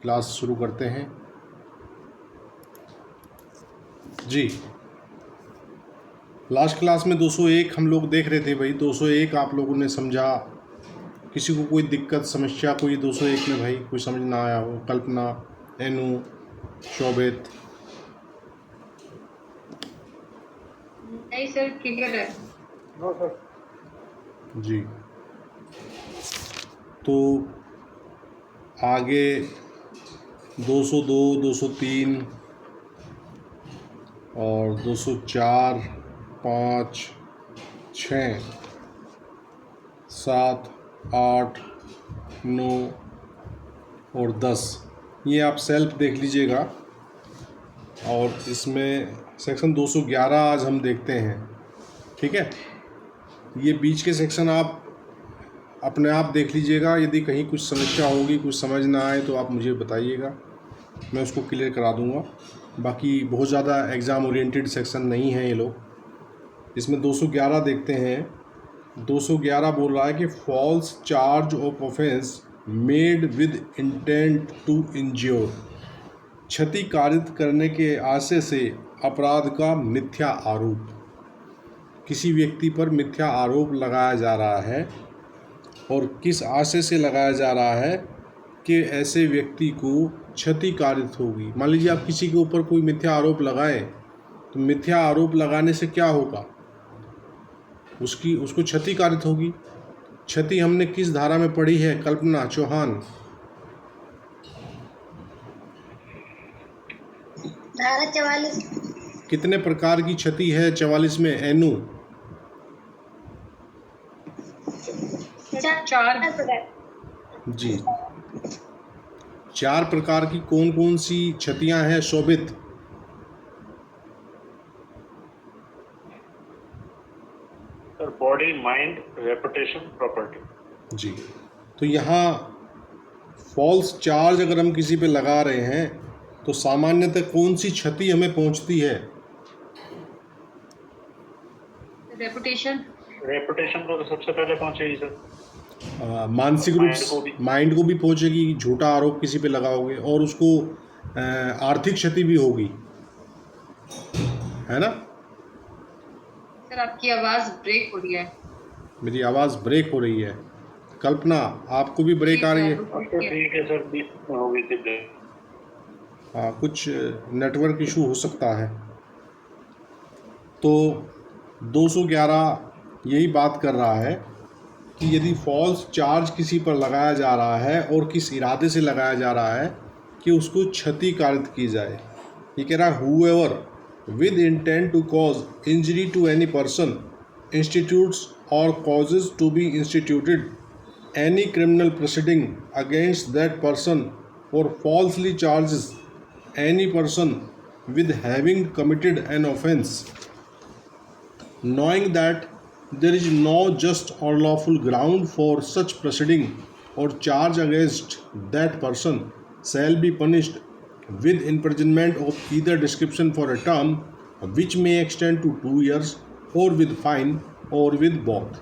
Class शुरू करते हैं जी। लास्ट क्लास में 201 हम लोग देख रहे थे भाई। 201 आप लोगों ने समझा? किसी को कोई दिक्कत समस्या कोई 201 में भाई कोई समझ ना आया हो? कल्पना, एनु, शोभित? नहीं सर, क्लियर है। नो सर जी। तो आगे 202, 203 और 204, 5, 6, 7, 8, 9 और 10 ये आप सेल्फ देख लीजिएगा। और इसमें सेक्शन 211 आज हम देखते हैं, ठीक है। ये बीच के सेक्शन आप अपने आप देख लीजिएगा। यदि कहीं कुछ समस्या होगी, कुछ समझ ना आए तो आप मुझे बताइएगा, मैं उसको क्लियर करा दूंगा। बाकी बहुत ज़्यादा एग्ज़ाम ओरिएंटेड सेक्शन नहीं है ये लोग। इसमें 211 देखते हैं। 211 बोल रहा है कि false charge of offence made with intent to injure, क्षति कारित करने के आशय से अपराध का मिथ्या आरोप। किसी व्यक्ति पर मिथ्या आरोप लगाया जा रहा है और किस आशय से लगाया जा रहा है कि ऐसे व्यक्ति को क्षति कारित होगी। मान लीजिए आप किसी के ऊपर कोई मिथ्या आरोप लगाएं तो मिथ्या आरोप लगाने से क्या होगा? उसको क्षति कारित होगी। क्षति हमने किस धारा में पढ़ी है? कल्पना चौहान, धारा 44। कितने प्रकार की क्षति है 44 में? एनु, 4 जी 4 प्रकार की कौन कौन सी क्षतियां हैं? Shobhit, sir body, mind, reputation, property. जी। तो यहाँ फॉल्स चार्ज अगर हम किसी पे लगा रहे हैं तो सामान्यतः कौन सी क्षति हमें पहुंचती है? रेपुटेशन को तो सबसे पहले पहुंचेगी सर। मानसिक रूप से माइंड को भी पहुंचेगी, झूठा आरोप किसी पे लगाओगे, और उसको आर्थिक क्षति भी होगी, है ना? सर आपकी आवाज़ ब्रेक हो रही है। मेरी आवाज़ ब्रेक हो रही है? कल्पना, आपको भी ब्रेक आ रही है? तो ठीक है सर, बीच में हो गई थी ब्रेक। हाँ, कुछ नेटवर्क इशू हो सकता है। तो 211 यही बात कर रहा है कि यदि फॉल्स चार्ज किसी पर लगाया जा रहा है और किस इरादे से लगाया जा रहा है कि उसको क्षति कारित की जाए। ये कह रहा है whoever with intent to cause injury to any person institutes और causes to be instituted any criminal proceeding against that person और falsely charges any person with having committed an offence, knowing that there is no just or lawful ground for such proceeding or charge against that person, shall be punished with imprisonment of either description for a term which may extend to 2 years or with fine or with both.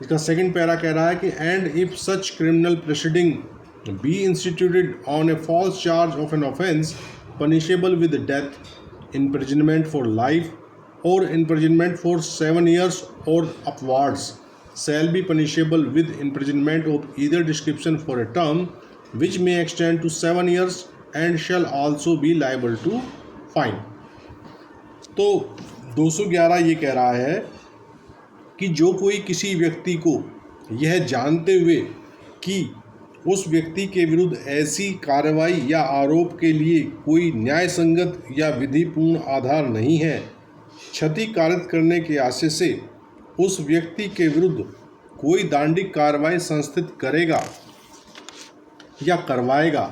इसका second para कह रहा है कि and if such criminal proceeding be instituted on a false charge of an offence punishable with death, imprisonment for life, or imprisonment for 7 years or upwards, shall be punishable with imprisonment of either description for a term which may extend to 7 years and shall also be liable to fine. तो 211 ये कह रहा है कि जो कोई किसी व्यक्ति को यह जानते हुए कि उस व्यक्ति के विरुद्ध ऐसी कार्रवाई या आरोप के लिए कोई न्याय संगत या विधिपूर्ण आधार नहीं है, क्षति कारित करने के आशय से उस व्यक्ति के विरुद्ध कोई दंडिक कार्रवाई संस्थित करेगा या करवाएगा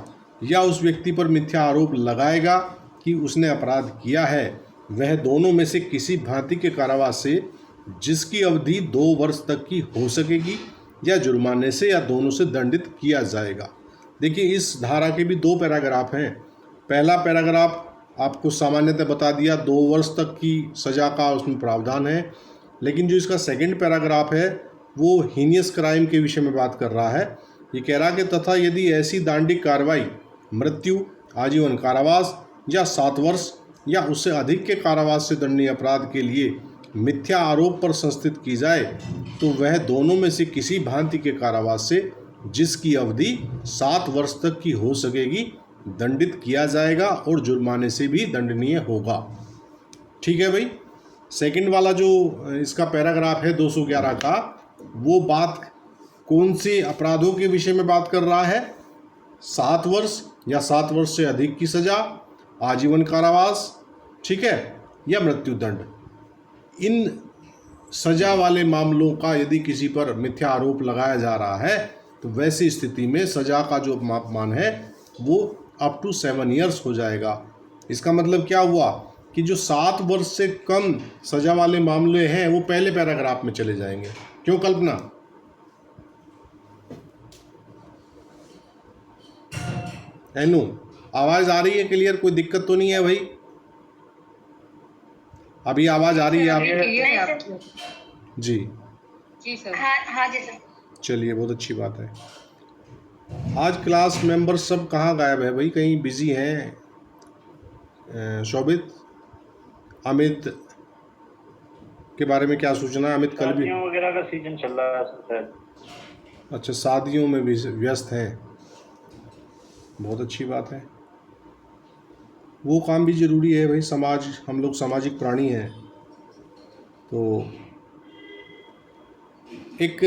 या उस व्यक्ति पर मिथ्या आरोप लगाएगा कि उसने अपराध किया है, वह दोनों में से किसी भांति के कारावास से जिसकी अवधि 2 वर्ष तक की हो सकेगी या जुर्माने से या दोनों से दंडित किया जाएगा। देखिए, इस धारा के भी 2 पैराग्राफ हैं। पहला पैराग्राफ आपको सामान्यतः बता दिया 2 वर्ष तक की सज़ा का उसमें प्रावधान है, लेकिन जो इसका सेकंड पैराग्राफ है वो हीनियस क्राइम के विषय में बात कर रहा है। ये कह रहा कि तथा यदि ऐसी दंडिक कार्रवाई मृत्यु, आजीवन कारावास या 7 वर्ष या उससे अधिक के कारावास से दंडनीय अपराध के लिए मिथ्या आरोप पर संस्थित की जाए तो वह दोनों में से किसी भांति के कारावास से, जिसकी अवधि 7 वर्ष तक की हो सकेगी, दंडित किया जाएगा और जुर्माने से भी दंडनीय होगा। ठीक है भाई। सेकंड वाला जो इसका पैराग्राफ है 211 का, वो बात कौन से अपराधों के विषय में बात कर रहा है? 7 वर्ष या 7 वर्ष से अधिक की सजा, आजीवन कारावास, ठीक है, या मृत्युदंड। इन सजा वाले मामलों का यदि किसी पर मिथ्या आरोप लगाया जा रहा है तो वैसी स्थिति में सजा का जो मापमान है वो अप टू 7 ईयर्स हो जाएगा। इसका मतलब क्या हुआ कि जो 7 वर्ष से कम सजा वाले मामले हैं वो पहले पैराग्राफ में चले जाएंगे। क्यों कल्पना? एनु, आवाज़ आ रही है क्लियर? कोई दिक्कत तो नहीं है भाई? अभी आवाज़ आ रही है आपको? क्लियर है आपकी? जी जी सर। हाँ जी सर। चलिए, बहुत अच्छी बात है। आज क्लास मेंबर सब कहाँ गायब है भाई? कहीं बिजी हैं? शोभित, अमित के बारे में क्या सूचना है? अमित कल भी शादियों वगैरह का सीजन चल रहा है सर। अच्छा, शादियों में भी व्यस्त हैं, बहुत अच्छी बात है। वो काम भी ज़रूरी है भाई, समाज, हम लोग सामाजिक प्राणी हैं। तो एक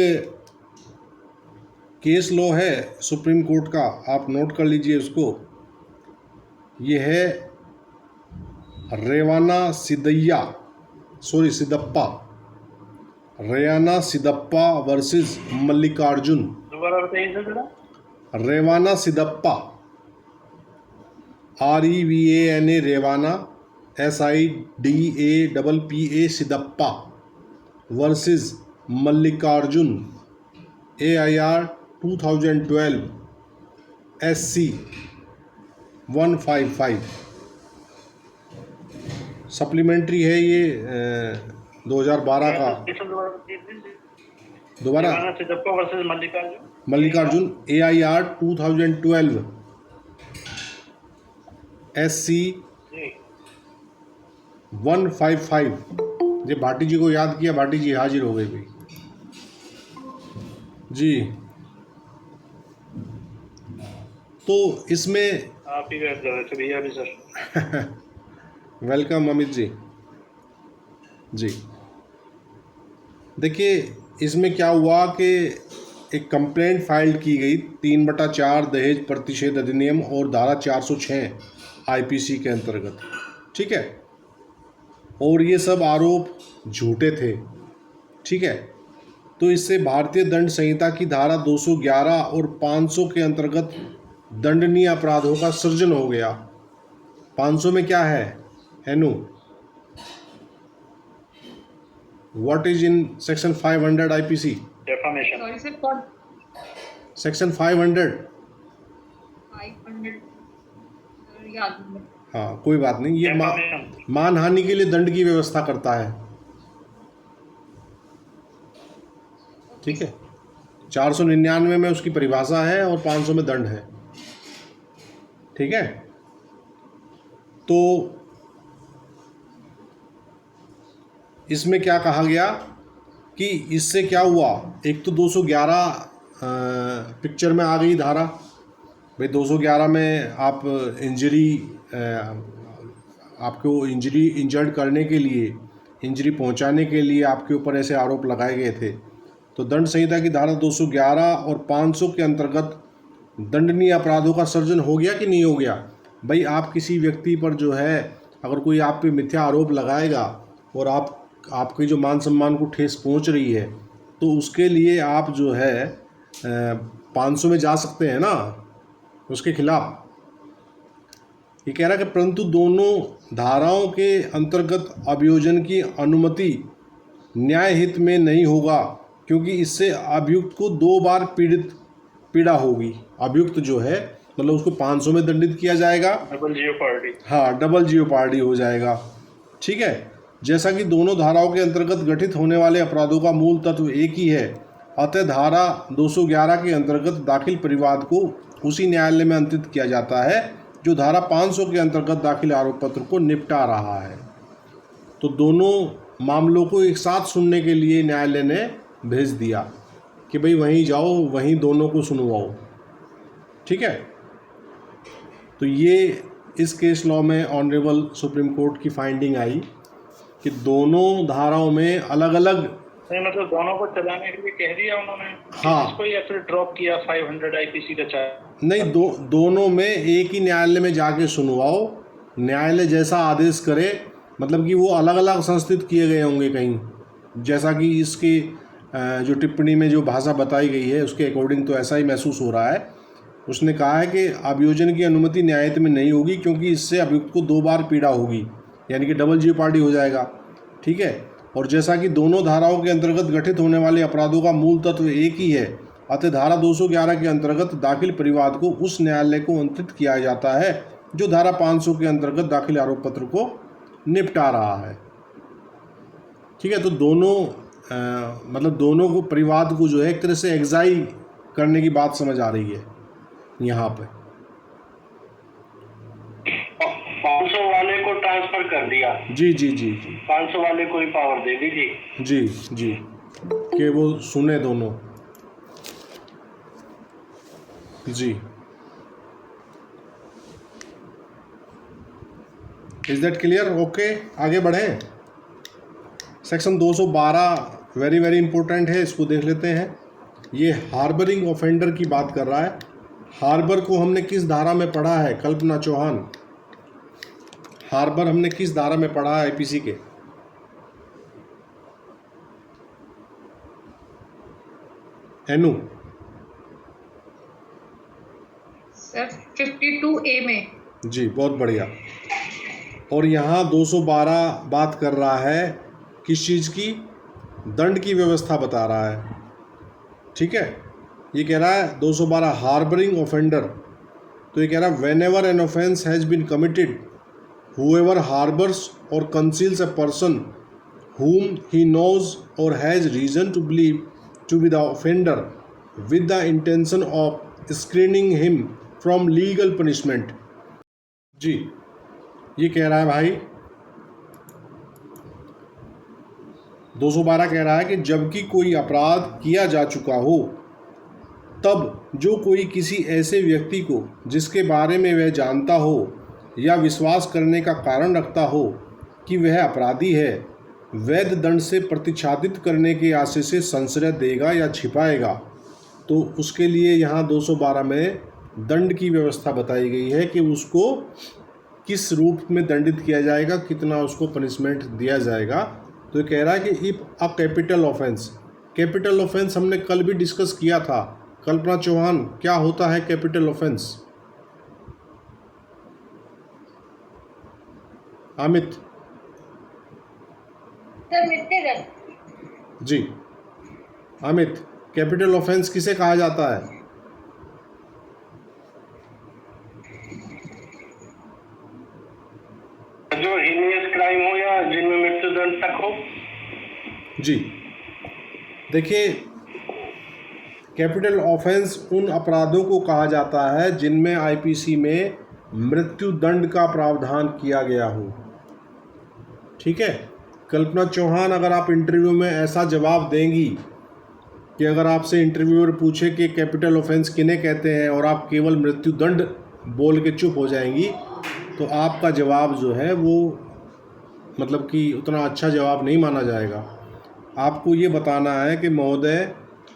केस लॉ है सुप्रीम कोर्ट का, आप नोट कर लीजिए उसको। ये है सिदप्पा, रेवाना सिदप्पा वर्सेस मल्लिकार्जुन। दोबारा बताइए सर जरा। Revana Sidappa, REVANA Revana, SIDAPPA Sidappa versus Mallikarjun, AIR 2012 SC 155। Supplementary है ये 2012 का। दोबारा Revana Sidappa versus Mallikarjun, AIR 2012 SC 155। ये भाटी जी को याद किया, भाटी जी हाजिर हो गए भाई जी। तो इसमें आप ही बैठ जाओ भैया भी सर। वेलकम अमित जी। जी देखिए, इसमें क्या हुआ कि एक कंप्लेंट फाइल की गई 3/4 दहेज प्रतिषेध अधिनियम और धारा 406 IPC के अंतर्गत, ठीक है। और ये सब आरोप झूठे थे, ठीक है। तो इससे भारतीय दंड संहिता की धारा 211 और 500 के अंतर्गत दंडनीय अपराधों का सृजन हो गया। 500 में क्या है हेनु? What is in section 500 IPC? Defamation. Sorry sir, कौन? सेक्शन 500। 500 याद नहीं। हाँ, कोई बात नहीं। ये मानहानि के लिए दंड की व्यवस्था करता है, ठीक है। 499 में उसकी परिभाषा है और 500 में दंड है, ठीक है। तो इसमें क्या कहा गया कि इससे क्या हुआ, एक तो 211 पिक्चर में आ गई धारा भाई। 211 में आप आपको इंजर्ड करने के लिए, इंजरी पहुंचाने के लिए आपके ऊपर ऐसे आरोप लगाए गए थे। तो दंड संहिता की धारा 211 और 500 के अंतर्गत दंडनीय अपराधों का सर्जन हो गया कि नहीं हो गया भाई? आप किसी व्यक्ति पर जो है, अगर कोई आप पे मिथ्या आरोप लगाएगा और आपके जो मान सम्मान को ठेस पहुंच रही है, तो उसके लिए आप जो है 500 में जा सकते हैं ना उसके खिलाफ। ये कह रहा है कि परंतु दोनों धाराओं के अंतर्गत अभियोजन की अनुमति न्याय हित में नहीं होगा, क्योंकि इससे अभियुक्त को 2 बार पीड़ा होगी। अभियुक्त जो है मतलब उसको 500 में दंडित किया जाएगा, डबल जियोपार्डी। हाँ, डबल जियोपार्डी हो जाएगा, ठीक है। जैसा कि दोनों धाराओं के अंतर्गत गठित होने वाले अपराधों का मूल तत्व एक ही है, अतः धारा 211 के अंतर्गत दाखिल परिवाद को उसी न्यायालय में अंकित किया जाता है जो धारा 500 के अंतर्गत दाखिल आरोप पत्र को निपटा रहा है। तो दोनों मामलों को एक साथ सुनने के लिए न्यायालय ने भेज दिया कि भाई वहीं जाओ, वहीं दोनों को सुनवाओ। ठीक है, तो ये इस केस लॉ में ऑनरेबल सुप्रीम कोर्ट की फाइंडिंग आई कि दोनों धाराओं में अलग अलग, नहीं मतलब दोनों को चलाने के लिए कह दिया उन्होंने। हाँ। इसको या फिर ड्रॉप किया 500 आईपीसी का चार्ज। नहीं, दोनों में एक ही न्यायालय में जाके सुनवाओ, न्यायालय जैसा आदेश करे। मतलब कि वो अलग अलग संस्थित किए गए होंगे कहीं, जैसा कि इसकी जो टिप्पणी में जो भाषा बताई गई है उसके अकॉर्डिंग तो ऐसा ही महसूस हो रहा है। उसने कहा है कि अभियोजन की अनुमति न्यायालय में नहीं होगी क्योंकि इससे अभियुक्त को 2 बार पीड़ा होगी, यानी कि डबल जेओपार्डी हो जाएगा। ठीक है, और जैसा कि दोनों धाराओं के अंतर्गत गठित होने वाले अपराधों का मूल तत्व एक ही है, अतः धारा 211 के अंतर्गत दाखिल परिवाद को उस न्यायालय को अंकित किया जाता है जो धारा 500 के अंतर्गत दाखिल आरोप पत्र को निपटा रहा है। ठीक है, तो दोनों मतलब दोनों को परिवाद को जो है एक तरह से एग्जाई करने की बात समझ आ रही है यहाँ पे। 500 वाले को ट्रांसफर कर दिया। जी जी जी जी 500 वाले को ही पावर दे दी थी। जी जी, कि वो सुने दोनों। जी, इज दैट क्लियर? ओके, आगे बढ़ें। सेक्शन 212 वेरी वेरी इंपॉर्टेंट है, इसको देख लेते हैं। ये हार्बरिंग ऑफेंडर की बात कर रहा है। हार्बर को हमने किस धारा में पढ़ा है? कल्पना चौहान, हार्बर हमने किस धारा में पढ़ा है आईपीसी के? एनु सर 52A में। जी, बहुत बढ़िया। और यहाँ 212 बात कर रहा है किस चीज़ की? दंड की व्यवस्था बता रहा है। ठीक है, ये कह रहा है 212 हार्बरिंग ऑफेंडर, तो ये कह रहा है whenever an offence has been committed whoever harbors or conceals a person whom he knows or has reason to believe to be the offender with the intention of screening him from legal punishment। जी, ये कह रहा है भाई 212 कह रहा है कि जबकि कोई अपराध किया जा चुका हो तब जो कोई किसी ऐसे व्यक्ति को जिसके बारे में वह जानता हो या विश्वास करने का कारण रखता हो कि वह अपराधी है, वैध दंड से प्रतिच्छादित करने के आशय से संशय देगा या छिपाएगा, तो उसके लिए यहाँ 212 में दंड की व्यवस्था बताई गई है कि उसको किस रूप में दंडित किया जाएगा, कितना उसको पनिशमेंट दिया जाएगा। तो ये कह रहा है कि if a capital offence, capital offence हमने कल भी डिस्कस किया था। कल्पना चौहान, क्या होता है कैपिटल ऑफेंस? अमित सर मृत्यु जी, अमित, कैपिटल ऑफेंस किसे कहा जाता है? जो हीनियस क्राइम हो या जिनमें मृत्युदंड तक हो। जी, देखिए कैपिटल ऑफेंस उन अपराधों को कहा जाता है जिनमें आईपीसी में मृत्यु दंड का प्रावधान किया गया हो। ठीक है, कल्पना चौहान, अगर आप इंटरव्यू में ऐसा जवाब देंगी कि अगर आपसे इंटरव्यूअर पूछे कि कैपिटल ऑफेंस किन्हें कहते हैं और आप केवल मृत्यु दंड बोल के चुप हो जाएंगी, तो आपका जवाब जो है वो मतलब कि उतना अच्छा जवाब नहीं माना जाएगा। आपको ये बताना है कि महोदय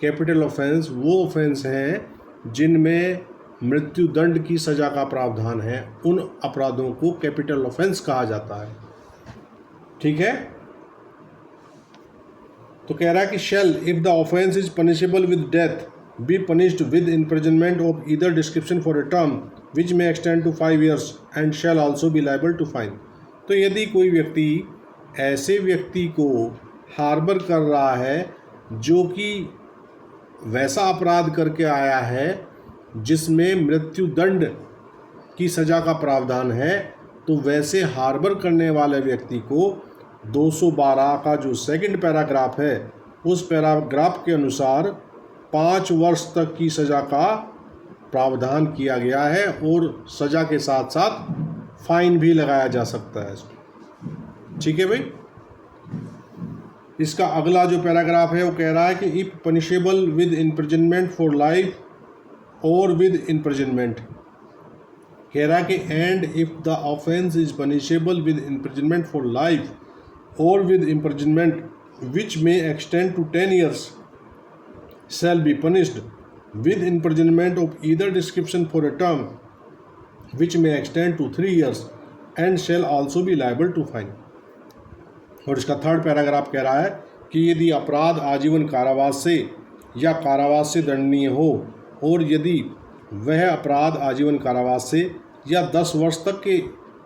कैपिटल ऑफेंस वो ऑफेंस हैं जिनमें मृत्यु दंड की सज़ा का प्रावधान है, उन अपराधों को कैपिटल ऑफेंस कहा जाता है। ठीक है, तो कह रहा है कि shall if the offence is punishable with death be punished with imprisonment of either description for a term which may extend to 5 years and shall also be liable to fine. तो यदि कोई व्यक्ति ऐसे व्यक्ति को हार्बर कर रहा है जो कि वैसा अपराध करके आया है जिसमें मृत्यु दंड की सज़ा का प्रावधान है, तो वैसे हार्बर करने वाले व्यक्ति को 212 का जो सेकंड पैराग्राफ है उस पैराग्राफ के अनुसार 5 वर्ष तक की सज़ा का प्रावधान किया गया है और सज़ा के साथ साथ फाइन भी लगाया जा सकता है इसको। ठीक है भाई। इसका अगला जो पैराग्राफ है वो कह रहा है कि if punishable with imprisonment for life or with imprisonment, कह रहा है कि and if the offence is punishable with imprisonment for life or with imprisonment which may extend to 10 years shall be punished with imprisonment of either description for a term which may extend to 3 years and shall also be liable to fine। और इसका third paragraph कह रहा है कि यदि अपराध आजीवन कारावास से या कारावास से दंडनीय हो और यदि वह अपराध आजीवन कारावास से या 10 वर्ष तक के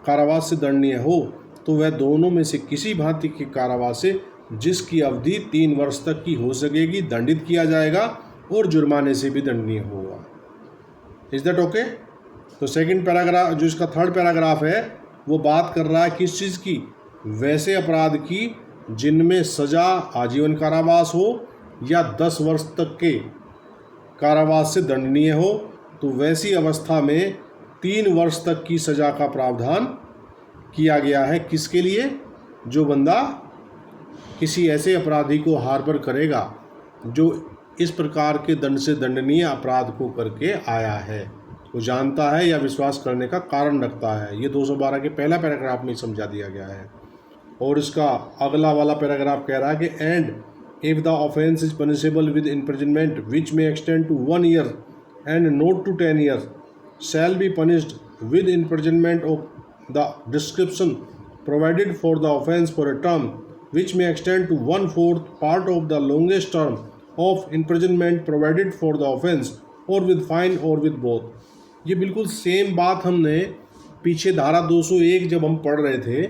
कारावास से दंडनीय हो तो वह दोनों में से किसी भांति के कारावास से जिसकी अवधि 3 वर्ष तक की हो सकेगी दंडित किया जाएगा और जुर्माने से भी दंडनीय होगा। Is that okay? तो सेकंड पैराग्राफ जो इसका थर्ड पैराग्राफ है वो बात कर रहा है किस चीज़ की? वैसे अपराध की जिनमें सज़ा आजीवन कारावास हो या 10 वर्ष तक के कारावास से दंडनीय हो, तो वैसी अवस्था में 3 वर्ष तक की सज़ा का प्रावधान किया गया है। किसके लिए? जो बंदा किसी ऐसे अपराधी को हार्बर करेगा जो इस प्रकार के दंड से दंडनीय अपराध को करके आया है, वो जानता है या विश्वास करने का कारण रखता है। ये 212 के पहला पैराग्राफ में समझा दिया गया है। और इसका अगला वाला पैराग्राफ कह रहा है कि and if the offence is punishable with imprisonment which may extend to 1 year and not to 10 years shall be punished with imprisonment of the description provided for the offence for a term which may extend to 1/4 part of the longest term of imprisonment provided for the offence or with fine or with both। ये बिल्कुल same बात हमने पीछे धारा 201 जब हम पढ़ रहे थे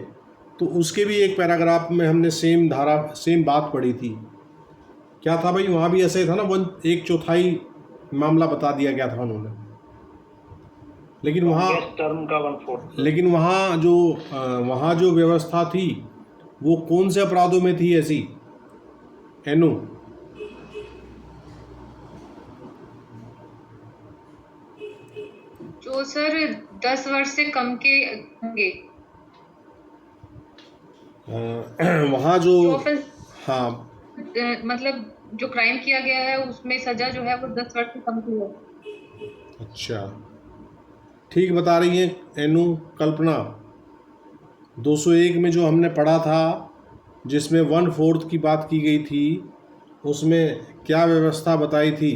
तो उसके भी एक पैराग्राफ में हमने सेम बात पढ़ी थी। क्या था भाई? वहाँ भी ऐसे था ना, 1/4 मामला बता दिया गया था उन्होंने। लेकिन वहाँ जो व्यवस्था थी वो कौन से अपराधों में थी ऐसी? एनु जो सर 10 वर्ष से कम के होंगे वहाँ जो ऑफेंस, हाँ मतलब जो क्राइम किया गया है उसमें सजा जो है वो 10 वर्ष से कम की है। अच्छा, ठीक बता रही है एनु कल्पना। 201 में जो हमने पढ़ा था जिसमें 1/4 की बात की गई थी उसमें क्या व्यवस्था बताई थी?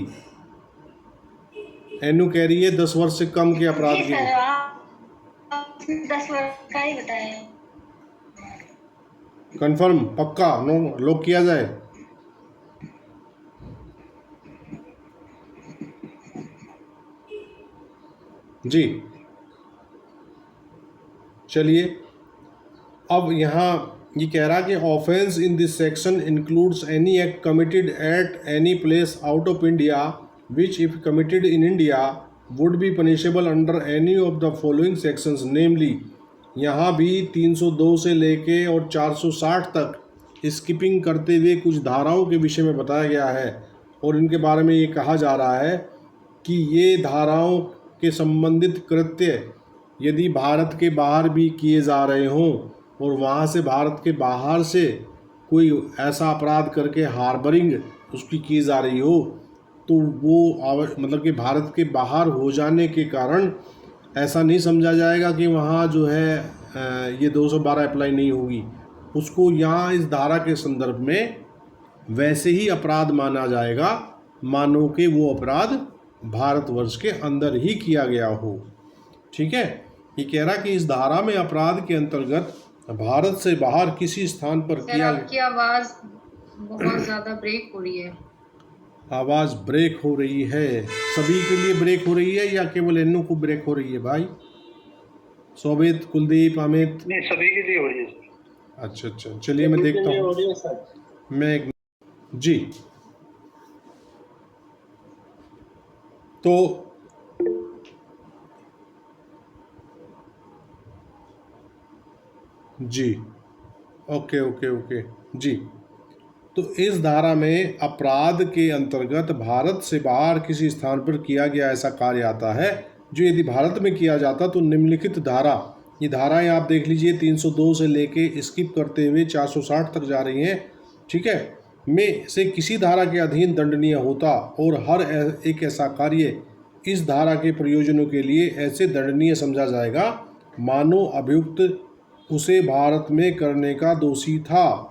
एनु कह रही है 10 वर्ष से कम के अपराध जी की। सर, आप 10 वर्ष का ही बताएं। कंफर्म? पक्का? नो लॉक किया जाए? जी चलिए, अब यहाँ ये कह रहा कि offence in this section includes any act committed at any place out of India which if committed in India would be punishable under any of the following sections namely. यहाँ भी 302 से लेके और 460 तक स्किपिंग करते हुए कुछ धाराओं के विषय में बताया गया है और इनके बारे में ये कहा जा रहा है कि ये धाराओं के संबंधित कृत्य यदि भारत के बाहर भी किए जा रहे हों और वहाँ से भारत के बाहर से कोई ऐसा अपराध करके हार्बरिंग उसकी की जा रही हो तो वो मतलब कि भारत के बाहर हो जाने के कारण ऐसा नहीं समझा जाएगा कि वहाँ जो है ये 212 अप्लाई नहीं होगी। उसको यहाँ इस धारा के संदर्भ में वैसे ही अपराध माना जाएगा मानो कि वो अपराध भारतवर्ष के अंदर ही किया गया हो। ठीक है, ये कह रहा कि इस धारा में अपराध के अंतर्गत भारत से बाहर किसी स्थान पर सर किया। आपकी आवाज बहुत ज्यादा ब्रेक हो रही है। आवाज़ ब्रेक हो रही है? सभी के लिए ब्रेक हो रही है या केवल एन्नू को ब्रेक हो रही है भाई? सोबित, कुलदीप, अमित? नहीं, सभी के लिए हो रही है सर। अच्छा अच्छा, चलिए मैं देखता हूँ। मैं जी तो जी ओके ओके ओके जी तो इस धारा में अपराध के अंतर्गत भारत से बाहर किसी स्थान पर किया गया ऐसा कार्य आता है जो यदि भारत में किया जाता तो निम्नलिखित धारा, ये धाराएं आप देख लीजिए 302 से लेके स्किप करते हुए 460 तक जा रही हैं, ठीक है, में से किसी धारा के अधीन दंडनीय होता और हर एक ऐसा कार्य इस धारा के प्रयोजनों के लिए ऐसे दंडनीय समझा जाएगा मानो अभियुक्त उसे भारत में करने का दोषी था।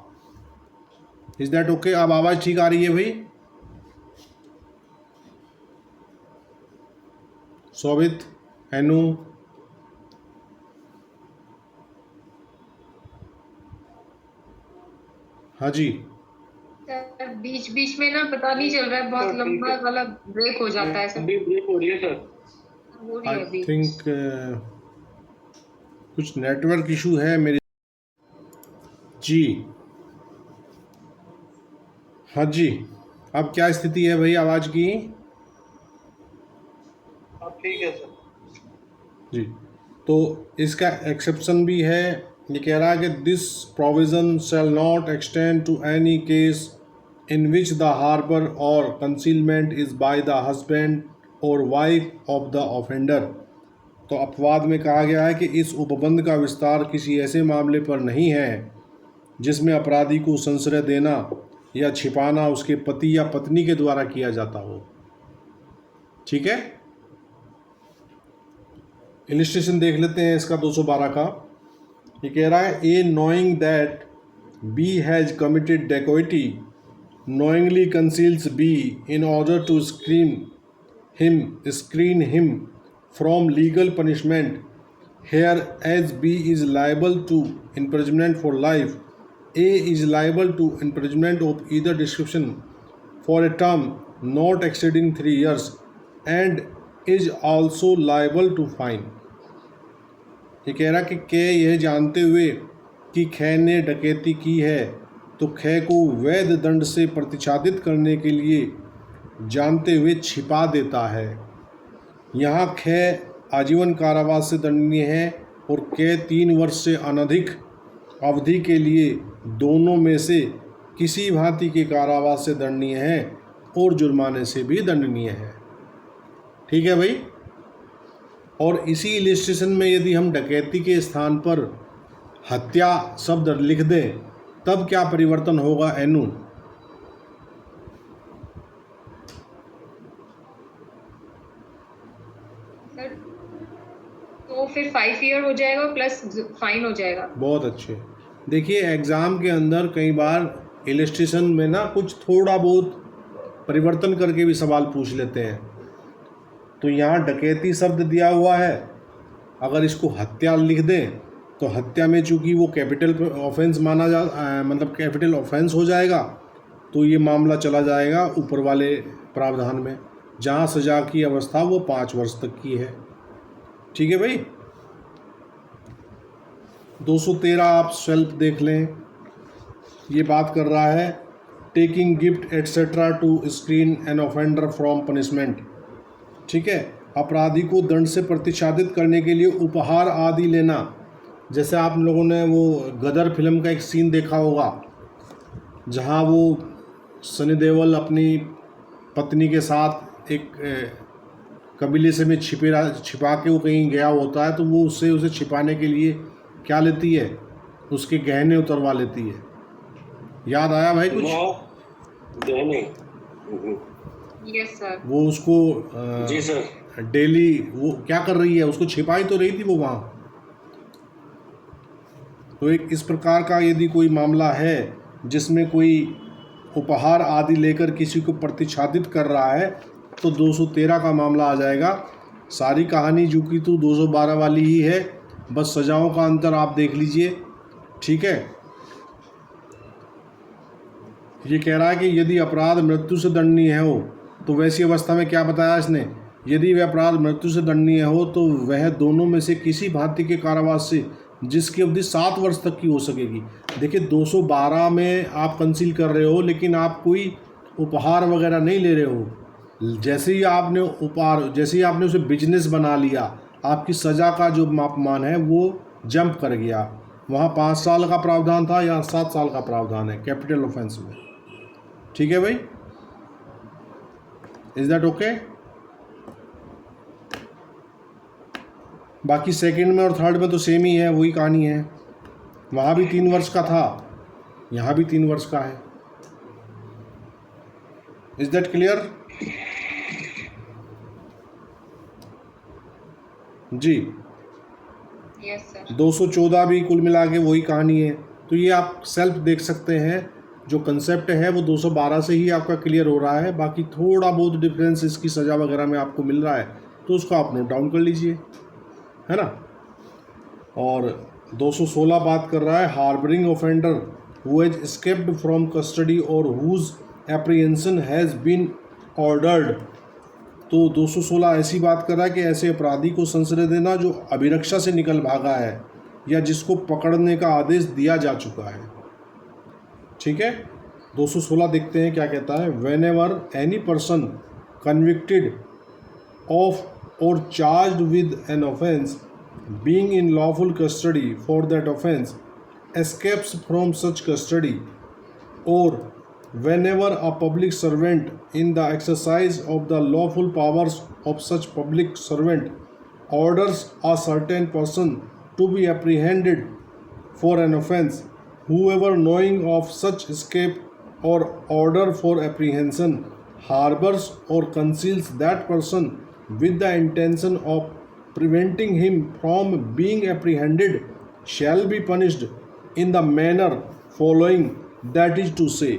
Is that okay? अब आवाज़ ठीक आ रही है भाई? शोभित, एनु, हाँ जी, सर बीच बीच में ना पता नहीं चल रहा है, बहुत लंबा वाला ब्रेक हो जाता है सर। अभी ब्रेक हो रही है सर। हो रही है आई अभी। थिंक कुछ नेटवर्क इशू है मेरे जी। हाँ जी, अब क्या स्थिति है भाई आवाज़ की? अब ठीक है सर। जी, तो इसका एक्सेप्शन भी है। ये कह रहा है कि this provision shall not extend to any case in which the harbour or concealment is by the husband और वाइफ ऑफ द ऑफेंडर। तो अपवाद में कहा गया है कि इस उपबंध का विस्तार किसी ऐसे मामले पर नहीं है जिसमें अपराधी को संश्रय देना या छिपाना उसके पति या पत्नी के द्वारा किया जाता हो। ठीक है, इलिस्ट्रेशन देख लेते हैं इसका 212 का। ये कह रहा है A knowing that B has committed dacoity knowingly conceals B in order to screen him from legal punishment. Here, as B is liable to imprisonment for life, A is liable to imprisonment of either description for a term not exceeding 3 years and is also liable to fine. ये कह रहा कि यह जानते हुए कि ख ने डकैती की है तो ख को वैध दंड से प्रतिच्छादित करने के लिए जानते हुए छिपा देता है। यहाँ ख आजीवन कारावास से दंडनीय है और क 3 वर्ष से अनधिक अवधि के लिए दोनों में से किसी भांति के कारावास से दंडनीय है और जुर्माने से भी दंडनीय है। ठीक है भाई। और इसी इलिस्ट्रेशन में यदि हम डकैती के स्थान पर हत्या शब्द लिख दें तब क्या परिवर्तन होगा एनु? सर तो फिर 5 ईयर हो जाएगा प्लस फाइन हो जाएगा। बहुत अच्छे। देखिए एग्ज़ाम के अंदर कई बार इलिस्ट्रेशन में ना कुछ थोड़ा बहुत परिवर्तन करके भी सवाल पूछ लेते हैं। तो यहाँ डकैती शब्द दिया हुआ है, अगर इसको हत्या लिख दें तो हत्या में चूँकि वो कैपिटल ऑफेंस माना मतलब कैपिटल ऑफेंस हो जाएगा, तो ये मामला चला जाएगा ऊपर वाले प्रावधान में जहाँ सज़ा की अवस्था वो 5 वर्ष तक की है। ठीक है भाई। 213 आप सेल्फ देख लें। ये बात कर रहा है taking gift etcetera to screen an offender from punishment. ठीक है, अपराधी को दंड से प्रतिच्छादित करने के लिए उपहार आदि लेना। जैसे आप लोगों ने वो गदर फिल्म का एक सीन देखा होगा जहाँ वो सनी देओल अपनी पत्नी के साथ एक कबीले से में छिपा के वो कहीं गया होता है, तो वो उसे छिपाने के लिए क्या लेती है, उसके गहने उतरवा लेती है। याद आया भाई कुछ? गहने। Yes sir. वो उसको जी सर। डेली वो क्या कर रही है, उसको छिपाई तो रही थी वो वहाँ। तो एक इस प्रकार का यदि कोई मामला है जिसमें कोई उपहार आदि लेकर किसी को प्रतिच्छादित कर रहा है तो 213 का मामला आ जाएगा। सारी कहानी जो कि तो 212 वाली ही है, बस सजाओं का अंतर आप देख लीजिए। ठीक है। ये कह रहा है कि यदि अपराध मृत्यु से दंडनीय हो तो वैसी अवस्था में क्या बताया इसने, यदि वह अपराध मृत्यु से दंडनीय हो तो वह दोनों में से किसी भांति के कारावास से जिसकी अवधि 7 वर्ष तक की हो सकेगी। देखिए 212 में आप कंसील कर रहे हो लेकिन आप कोई उपहार वगैरह नहीं ले रहे हो। जैसे ही आपने उसे बिजनेस बना लिया, आपकी सज़ा का जो मापमान है वो जंप कर गया। वहाँ 5 साल का प्रावधान था, यहाँ 7 साल का प्रावधान है कैपिटल ऑफेंस में। ठीक है भाई, इज दैट ओके? बाकी सेकंड में और थर्ड में तो सेम ही है, वही कहानी है। वहाँ भी 3 वर्ष का था, यहाँ भी 3 वर्ष का है। Is that clear? जी। Yes sir. 214 भी कुल मिला के वही कहानी है। तो ये आप सेल्फ देख सकते हैं, जो कंसेप्ट है वो 212 से ही आपका क्लियर हो रहा है। बाकी थोड़ा बहुत डिफरेंस इसकी सज़ा वगैरह में आपको मिल रहा है, तो उसको आप नोट डाउन कर लीजिए, है ना। और 216 बात कर रहा है harbouring offender who has escaped from custody or whose apprehension has been ordered. तो 216 ऐसी बात कर रहा है कि ऐसे अपराधी को संशय देना जो अभिरक्षा से निकल भागा है या जिसको पकड़ने का आदेश दिया जा चुका है। ठीक है, 216 देखते हैं क्या कहता है। Whenever any person convicted of or charged with an offence being in lawful custody for that offence escapes from such custody, or whenever a public servant in the exercise of the lawful powers of such public servant orders a certain person to be apprehended for an offence, whoever knowing of such escape or order for apprehension harbors or conceals that person with the intention of preventing him from being apprehended shall be punished in the manner following, that is to say।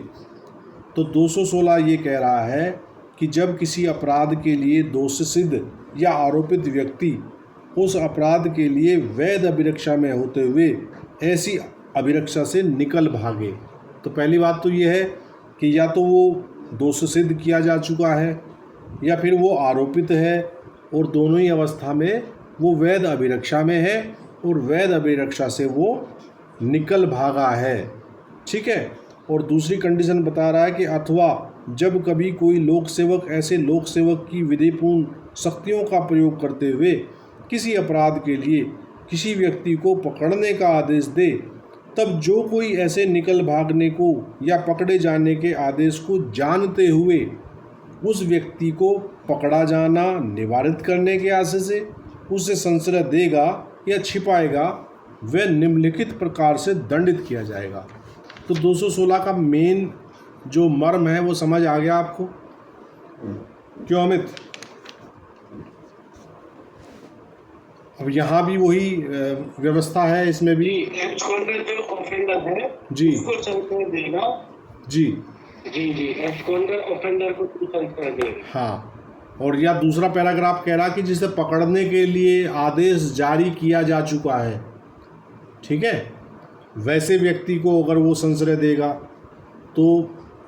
तो 216 ये कह रहा है कि जब किसी अपराध के लिए दोषसिद्ध या आरोपित व्यक्ति उस अपराध के लिए वैध अभिरक्षा में होते हुए ऐसी अभिरक्षा से निकल भागे, तो पहली बात तो ये है कि या तो वो दोषसिद्ध किया जा चुका है या फिर वो आरोपित है, और दोनों ही अवस्था में वो वैध अभिरक्षा में है और वैध अभिरक्षा से वो निकल भागा है। ठीक है, और दूसरी कंडीशन बता रहा है कि अथवा जब कभी कोई लोक सेवक ऐसे लोक सेवक की विधिपूर्ण शक्तियों का प्रयोग करते हुए किसी अपराध के लिए किसी व्यक्ति को पकड़ने का आदेश दे, तब जो कोई ऐसे निकल भागने को या पकड़े जाने के आदेश को जानते हुए उस व्यक्ति को पकड़ा जाना निवारित करने के आशय से उसे संशय देगा या छिपाएगा, वह निम्नलिखित प्रकार से दंडित किया जाएगा। तो 216 का मेन जो मर्म है वो समझ आ गया आपको? क्यों अमित? अब यहाँ भी वही व्यवस्था है, इसमें भी एब्सकॉन्डर जो ऑफेंडर है जी उसको संशय देगा। जी जी एब्सकॉन्डर ऑफेंडर को संशय देगा। हाँ, और या दूसरा पैराग्राफ कह रहा कि जिसे पकड़ने के लिए आदेश जारी किया जा चुका है, ठीक है, वैसे व्यक्ति को अगर वो संशय देगा। तो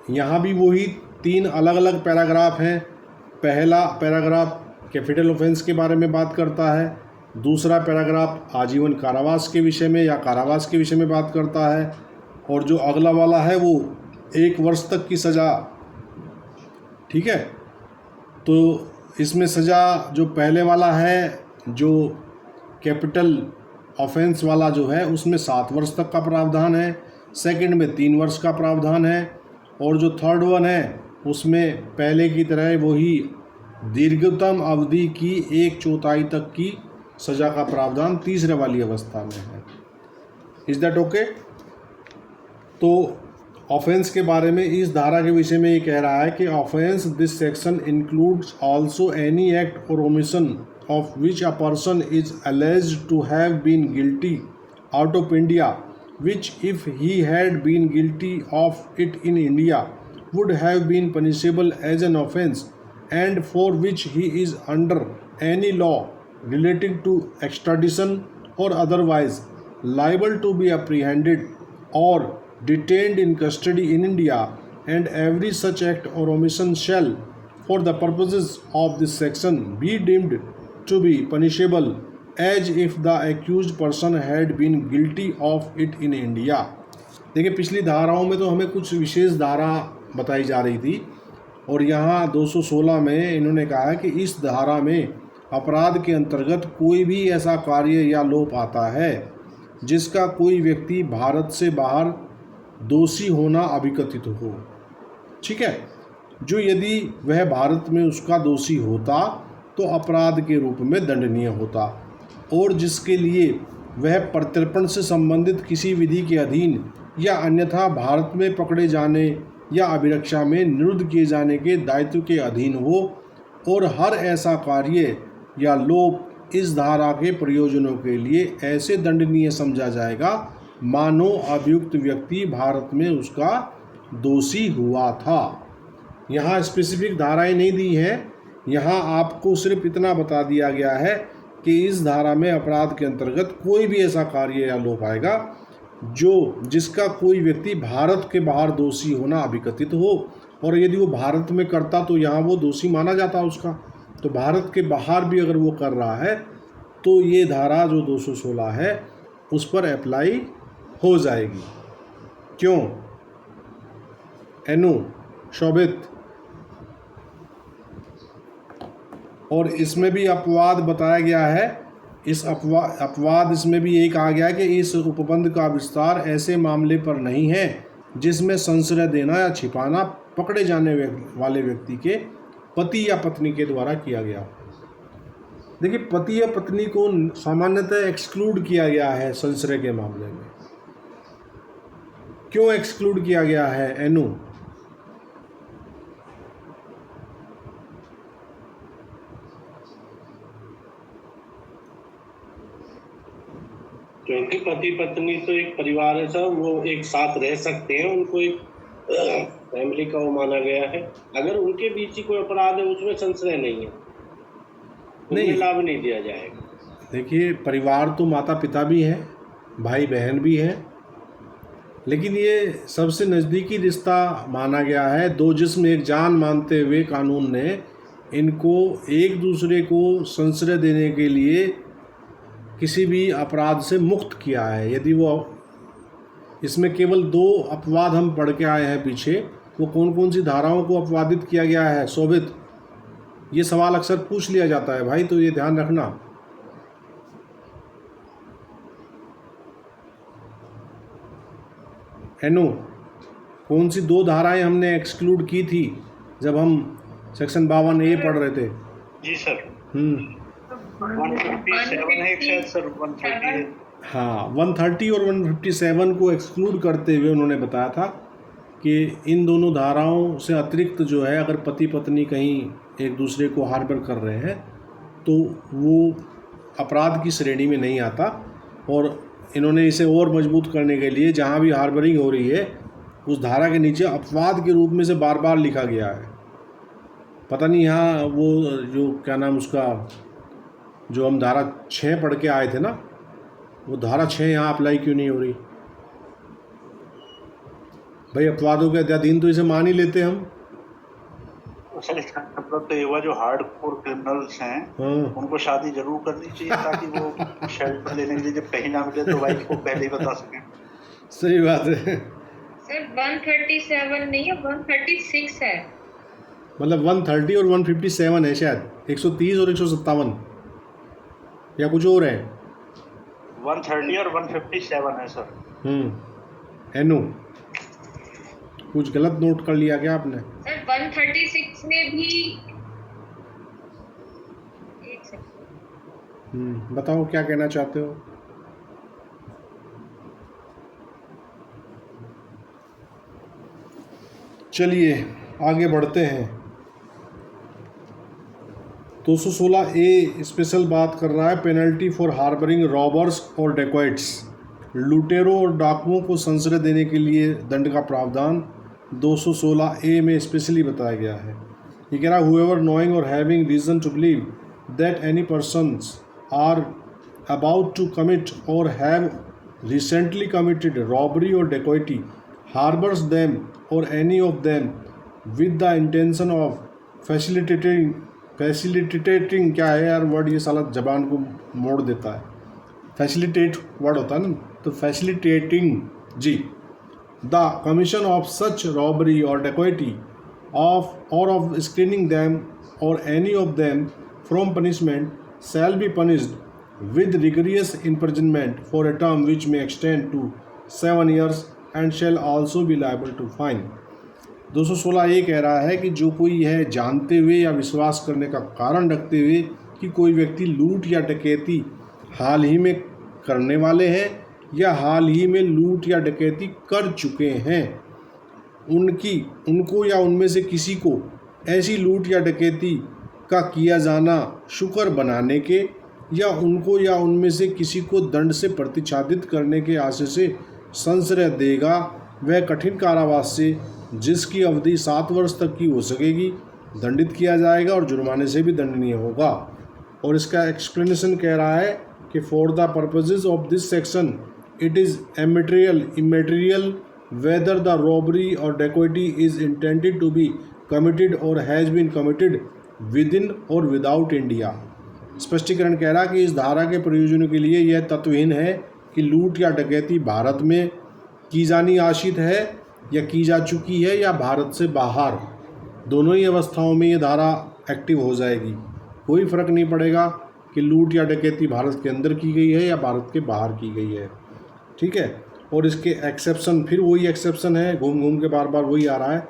यहाँ भी वही 3 अलग अलग पैराग्राफ हैं। पहला पैराग्राफ कैपिटल ऑफेंस के बारे में बात करता है, दूसरा पैराग्राफ आजीवन कारावास के विषय में या कारावास के विषय में बात करता है, और जो अगला वाला है वो 1 वर्ष तक की सज़ा। ठीक है, तो इसमें सज़ा जो पहले वाला है, जो कैपिटल ऑफेंस वाला जो है, उसमें 7 वर्ष तक का प्रावधान है, सेकंड में 3 वर्ष का प्रावधान है, और जो थर्ड वन है उसमें पहले की तरह वही दीर्घतम अवधि की 1/4 तक की सज़ा का प्रावधान तीसरे वाली अवस्था में है। Is that okay? तो ऑफेंस के बारे में इस धारा के विषय में ये कह रहा है कि offence this section includes also any act और omission of which a person is alleged to have been guilty out of India, which if he had been guilty of it in India would have been punishable as an offence, and for which he is under any law relating to extradition or otherwise liable to be apprehended or detained in custody in India, and every such act or omission shall, for the purposes of this section, be deemed to be punishable as if the accused person had been guilty of it in India। देखिए, पिछली धाराओं में तो हमें कुछ विशेष धारा बताई जा रही थी, और यहाँ 216 में इन्होंने कहा है कि इस धारा में अपराध के अंतर्गत कोई भी ऐसा कार्य या लोप आता है जिसका कोई व्यक्ति भारत से बाहर दोषी होना अभिकथित हो। ठीक है, जो यदि वह भारत में उसका दोषी होता तो अपराध के रूप में दंडनीय होता, और जिसके लिए वह प्रत्यर्पण से संबंधित किसी विधि के अधीन या अन्यथा भारत में पकड़े जाने या अभिरक्षा में निरुद्ध किए जाने के दायित्व के अधीन हो, और हर ऐसा कार्य या लोप इस धारा के प्रयोजनों के लिए ऐसे दंडनीय समझा जाएगा मानो अभियुक्त व्यक्ति भारत में उसका दोषी हुआ था। यहाँ स्पेसिफिक धाराएं नहीं दी हैं, यहाँ आपको सिर्फ इतना बता दिया गया है कि इस धारा में अपराध के अंतर्गत कोई भी ऐसा कार्य या लोप आएगा जिसका कोई व्यक्ति भारत के बाहर दोषी होना अभिकथित हो, और यदि वो भारत में करता तो यहाँ वो दोषी माना जाता उसका। तो भारत के बाहर भी अगर वो कर रहा है तो ये धारा जो 216 है उस पर अप्लाई हो जाएगी। क्यों एनु शोभित? और इसमें भी अपवाद बताया गया है। इस अपवाद इसमें भी एक आ गया है कि इस उपबंध का विस्तार ऐसे मामले पर नहीं है जिसमें संशय देना या छिपाना पकड़े जाने वाले व्यक्ति के पति या पत्नी के द्वारा किया गया। देखिए, पति या पत्नी को सामान्यतः एक्सक्लूड किया गया है संशय के मामले में। क्यों एक्सक्लूड किया गया है एनु? क्योंकि पति पत्नी तो एक परिवार है सर, वो एक साथ रह सकते हैं, उनको एक फैमिली का वो माना गया है। अगर उनके बीच ही कोई अपराध है उसमें संशय नहीं है, उन्हें लाभ नहीं दिया जाएगा। देखिए, परिवार तो माता पिता भी हैं, भाई बहन भी हैं, लेकिन ये सबसे नज़दीकी रिश्ता माना गया है। दो जिस्म एक जान मानते हुए कानून ने इनको एक दूसरे को संशय देने के लिए किसी भी अपराध से मुक्त किया है। यदि वो इसमें केवल 2 अपवाद हम पढ़ के आए हैं पीछे, वो कौन कौन सी धाराओं को अपवादित किया गया है शोभित? ये सवाल अक्सर पूछ लिया जाता है भाई, तो ये ध्यान रखना। एनु, कौन सी 2 धाराएं हमने एक्सक्लूड की थी जब हम सेक्शन 52A पढ़ रहे थे? जी सर। 157 है शायद सर, 130 है। हाँ, 130 और 157 को एक्सक्लूड करते हुए उन्होंने बताया था कि इन दोनों धाराओं से अतिरिक्त जो है, अगर पति पत्नी कहीं एक दूसरे को हार्बर कर रहे हैं तो वो अपराध की श्रेणी में नहीं आता। और इन्होंने इसे और मजबूत करने के लिए जहाँ भी हार्बरिंग हो रही है उस धारा के नीचे अपवाद के रूप में से बार बार लिखा गया है। पता नहीं यहाँ वो जो क्या नाम उसका, जो हम धारा 6 पढ़ के आए थे ना, वो धारा 6 यहाँ अप्लाई क्यों नहीं हो रही? भाई, अपवादों के अध्याधीन तो इसे मान ही लेते हम। सर इसका मतलब तो ये हुआ जो हार्डकोर क्रिमिनल्स हैं उनको शादी जरूर करनी चाहिए ताकि वो शेल्टर लेने के लिए जब कहीं ना मिले तो वाइफ को पहले ही बता सकें। सही बात है सर 137 नहीं है, 136 है। मतलब 130 और 157 है शायद, 130 और 157 या कुछ और है? 130 और 157 है सर। एनु, कुछ गलत नोट कर लिया क्या आपने? सर 136 में भी एक सेकंड, बताओ क्या कहना चाहते हो? चलिए आगे बढ़ते हैं। 216A स्पेशल बात कर रहा है पेनल्टी फॉर हार्बरिंग रॉबर्स और डेकॉइट्स। लुटेरों और डाकुओं को संशय देने के लिए दंड का प्रावधान 216A में स्पेशली बताया गया है। ये कह रहा है whoever knowing or having reason to believe that any persons are about to commit or have recently committed robbery or dacoity harbors them or any of them with the intention of facilitating क्या है यार word, ये साला जबान को मोड़ देता है। फैसिलिटेट वर्ड होता है ना, तो फैसिलिटेटिंग जी the commission of such robbery और dacoity of screening them or any of them from punishment shall be punished with rigorous imprisonment for a term which may extend to 7 years and shall also be liable to fine। 216 ये कह रहा है कि जो कोई यह जानते हुए या विश्वास करने का कारण रखते हुए कि कोई व्यक्ति लूट या डकैती हाल ही में करने वाले हैं या हाल ही में लूट या डकैती कर चुके हैं, उनको या उनमें से किसी को ऐसी लूट या डकैती का किया जाना शुक्र बनाने के या उनको या उनमें से किसी को दंड से प्रतिच्छादित करने के आशय से संश्रय देगा, वह कठिन कारावास से, जिसकी अवधि 7 वर्ष तक की हो सकेगी, दंडित किया जाएगा और जुर्माने से भी दंडनीय होगा। और इसका एक्सप्लेनेशन कह रहा है कि for the purposes of this section it is immaterial whether the robbery or dacoity is intended to be committed or has been committed within or without India। स्पष्टीकरण कह रहा कि इस धारा के प्रयोजनों के लिए यह तत्वहीन है कि लूट या डकैती भारत में की जानी आशित है या की जा चुकी है या भारत से बाहर, दोनों ही अवस्थाओं में ये धारा एक्टिव हो जाएगी। कोई फ़र्क नहीं पड़ेगा कि लूट या डकैती भारत के अंदर की गई है या भारत के बाहर की गई है, ठीक है। और इसके एक्सेप्शन, फिर वही एक्सेप्शन है, घूम घूम के बार बार वही आ रहा है।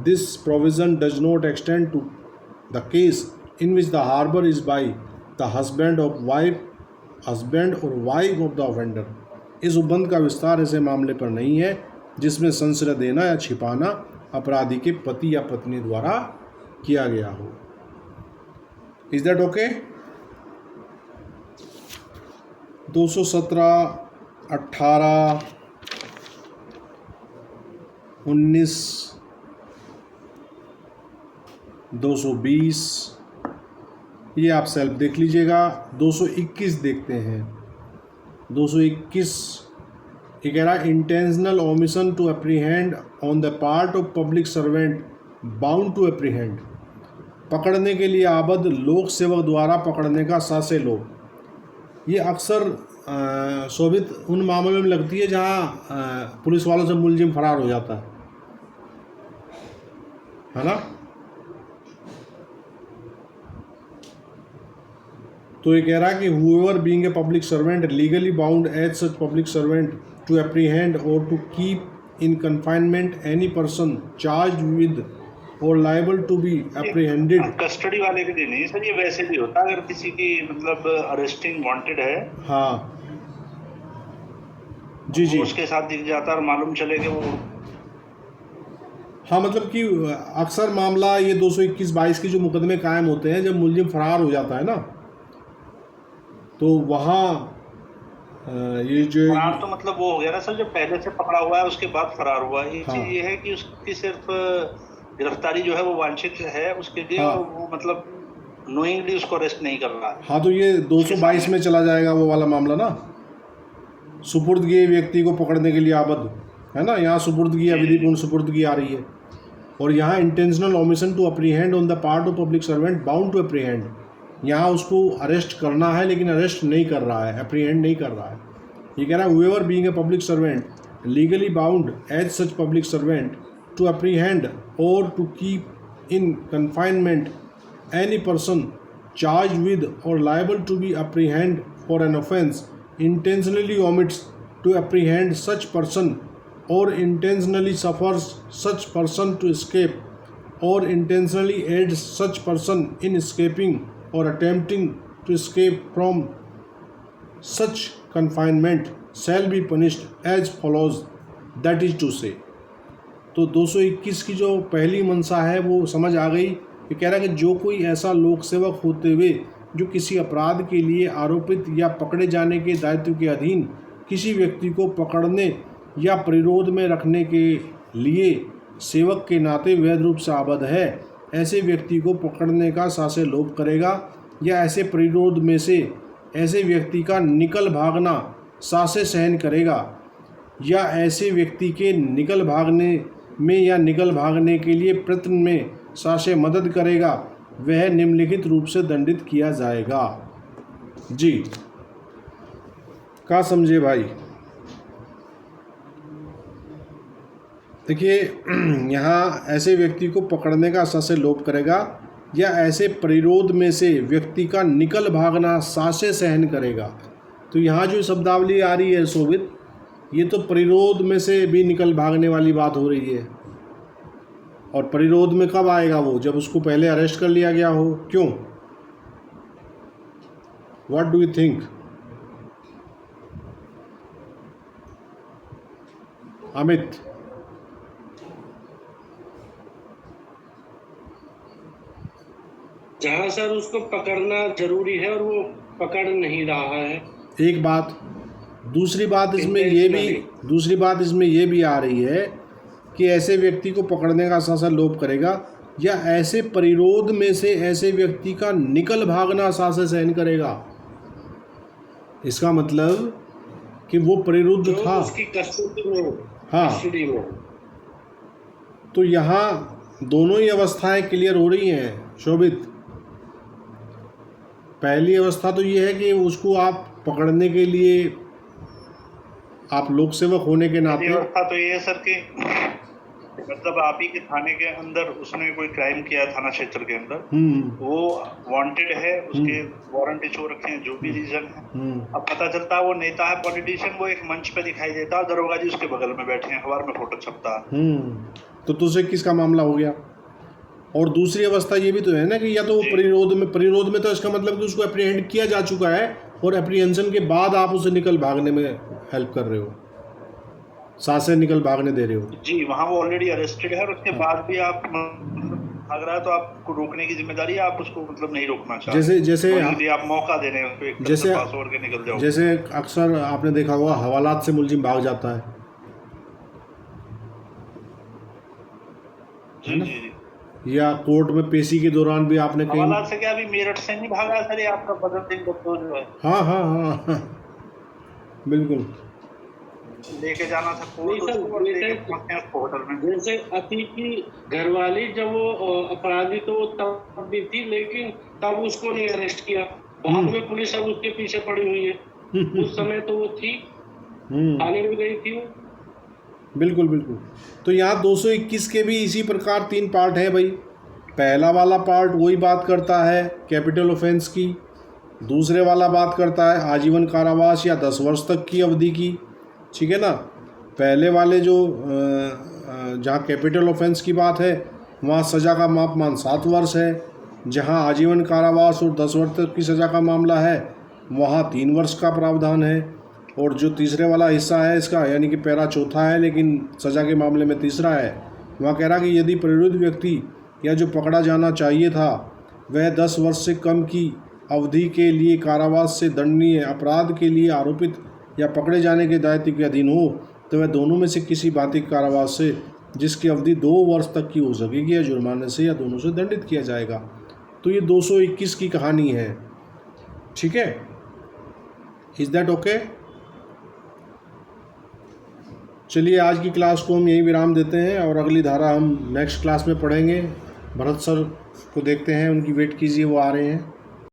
This provision does not extend to the case in which the harbour is by the husband और वाइफ ऑफ द ऑफेंडर। इस उपबंध का विस्तार ऐसे मामले पर नहीं है जिसमें संश्रय देना या छिपाना अपराधी के पति या पत्नी द्वारा किया गया हो। Is that okay? 217, 18, 19, 220 ये आप सेल्फ देख लीजिएगा। 221 देखते हैं। 221 ये कह रहा है intentional omission to apprehend on the part of public servant bound to apprehend. पकड़ने के लिए आबद्ध लोक सेवक द्वारा पकड़ने का सासे लोग। ये अक्सर शोभित उन मामलों में लगती है जहाँ पुलिस वालों से मुलजिम फरार हो जाता है ना। तो ये कह रहा है कि whoever being a public servant legally bound as such public servant to apprehend or to keep in confinement any person charged with or liable to be apprehended। Custody वाले के लिए नहीं सर, ये वैसे भी होता है अगर किसी की मतलब अरेस्टिंग वांटेड है, हाँ जी जी, उसके साथ दिख जाता है और मालूम चले कि वो, हाँ मतलब कि अक्सर मामला ये 221-22 के जो मुकदमे कायम होते हैं जब मुलजिम फरार हो जाता है ना, तो वहाँ ये जो फरार तो मतलब वो हो गया ना सर, जो पहले से पकड़ा हुआ है उसके बाद फरार हुआ है। हाँ। चीज ये है कि उसकी सिर्फ गिरफ्तारी जो है वो वांछित है, उसके लिए हाँ। वो मतलब नोइंगली उसको अरेस्ट नहीं कर रहा है। हाँ, तो ये 222 में चला जाएगा वो वाला मामला ना, सुपुर्दगी व्यक्ति को पकड़ने के लिए आबद्ध है ना। यहाँ सुपुर्दगी या विधिपूर्ण सुपुर्दगी आ रही है, और यहाँ intentional omission to apprehend on the part of public servant bound to apprehend. यहाँ उसको अरेस्ट करना है लेकिन अरेस्ट नहीं कर रहा है, अप्रीहेंड नहीं कर रहा है। ये कह रहा है whoever being a public servant legally bound as such public servant to apprehend or to keep in confinement any person charged with or liable to be apprehended for an offence intentionally omits to apprehend such person or intentionally suffers such person to escape or intentionally aids such person in escaping or attempting to escape from such confinement shall be punished as follows, that is to say। तो 221 की जो पहली मंशा है वो समझ आ गई। ये कह रहा है कि जो कोई ऐसा लोक सेवक होते हुए जो किसी अपराध के लिए आरोपित या पकड़े जाने के दायित्व के अधीन किसी व्यक्ति को पकड़ने या प्रतिरोध में रखने के लिए सेवक के नाते वैध रूप से आबद्ध है, ऐसे व्यक्ति को पकड़ने का सासे लोभ करेगा या ऐसे प्रतिरोध में से ऐसे व्यक्ति का निकल भागना सासे सहन करेगा या ऐसे व्यक्ति के निकल भागने में या निकल भागने के लिए प्रयत्न में सासे मदद करेगा, वह निम्नलिखित रूप से दंडित किया जाएगा। जी, क्या समझे भाई? देखिए यहाँ ऐसे व्यक्ति को पकड़ने का सासे लोभ करेगा या ऐसे प्रतिरोध में से व्यक्ति का निकल भागना सासे सहन करेगा। तो यहाँ जो शब्दावली आ रही है शोभित, ये तो प्रतिरोध में से भी निकल भागने वाली बात हो रही है, और परिरोध में कब आएगा वो? जब उसको पहले अरेस्ट कर लिया गया हो। क्यों? What do you think? Amit, जहाँ सर उसको पकड़ना जरूरी है और वो पकड़ नहीं रहा है। एक बात। दूसरी बात इसमें ये भी आ रही है कि ऐसे व्यक्ति को पकड़ने का शासन लोभ करेगा या ऐसे परिरोध में से ऐसे व्यक्ति का निकल भागना शासन सहन करेगा। इसका मतलब कि वो परिरुद्ध जो था। उसकी कस्टडी में हो। हाँ। कस्टडी में हो। तो यहाँ दोनों ही अवस्थाएं क्लियर हो रही हैं शोभित। पहली अवस्था तो ये है कि उसको आप पकड़ने के लिए आप लोक सेवक होने के नाते। व्यवस्था तो ये है सर कि मतलब आप ही के थाने के अंदर उसने कोई क्राइम किया, थाना क्षेत्र के अंदर, वो वांटेड है, उसके वारंट इशू रखे हैं, जो भी रीजन है। अब पता चलता है वो नेता है, पॉलिटिशियन, वो एक मंच पे दिखाई देता है, दरोगा जी उसके बगल में बैठे हैं, अखबार में फोटो छपता है। तो तुझसे किसका मामला हो गया? और दूसरी अवस्था ये भी तो है ना कि या तो वो परिरोध में तो इसका मतलब कि उसको अप्रीहेंड किया जा चुका है और अप्रीहेंशन के बाद आप उसे निकल भागने में हेल्प कर रहे हो, सांसें निकल भागने दे रहे हो। जी, वहाँ वो ऑलरेडी अरेस्टेड है और उसके बाद भी आप भाग रहा है तो आपको रोकने की जिम्मेदारी है, आप उसको मतलब नहीं रोकना चाहते। जैसे आप मौका दे रहे हैं उसको, एक पास और के निकल जाओ। जैसे अक्सर आपने देखा होगा हवालात से मुलजिम भाग जाता है जी। या कोर्ट में पेशी के दौरान भी आपने कहीं। हवालात से क्या, अभी मेरठ से नहीं भागा सर ये आपका बदल सिंह बख्तौर जो है। हाँ, बिल्कुल लेके जाना था होटल में। जैसे अति की घरवाली जब वो अपराधी तो तब भी थी, लेकिन तब उसको नहीं अरेस्ट किया। बाद में पुलिस अब उसके पीछे पड़ी हुई है। उस समय तो वो थी, थाने में गई थी वो। बिल्कुल। तो यहाँ 221 के भी इसी प्रकार 3 पार्ट है भाई। पहला वाला पार्ट वही बात करता है कैपिटल ऑफेंस की, दूसरे वाला बात करता है आजीवन कारावास या 10 वर्ष तक की अवधि की, ठीक है ना। पहले वाले जो जहाँ कैपिटल ऑफेंस की बात है वहाँ सज़ा का मापमान 7 वर्ष है, जहाँ आजीवन कारावास और 10 वर्ष तक की सज़ा का मामला है वहाँ 3 वर्ष का प्रावधान है। और जो तीसरे वाला हिस्सा है इसका, यानी कि पैरा चौथा है लेकिन सज़ा के मामले में तीसरा है, वहाँ कह रहा कि यदि परिरुद्ध व्यक्ति या जो पकड़ा जाना चाहिए था वह 10 वर्ष से कम की अवधि के लिए कारावास से दंडनीय अपराध के लिए आरोपित या पकड़े जाने के दायित्व के अधीन हो, तो वह दोनों में से किसी बाधिक कारावास से जिसकी अवधि 2 वर्ष तक की हो सकेगी या जुर्माने से या दोनों से दंडित किया जाएगा। तो ये 221 की कहानी है, ठीक है। Is that okay? चलिए आज की क्लास को हम यहीं विराम देते हैं और अगली धारा हम नेक्स्ट क्लास में पढ़ेंगे। भरत सर को देखते हैं, उनकी वेट कीजिए, वो आ रहे हैं।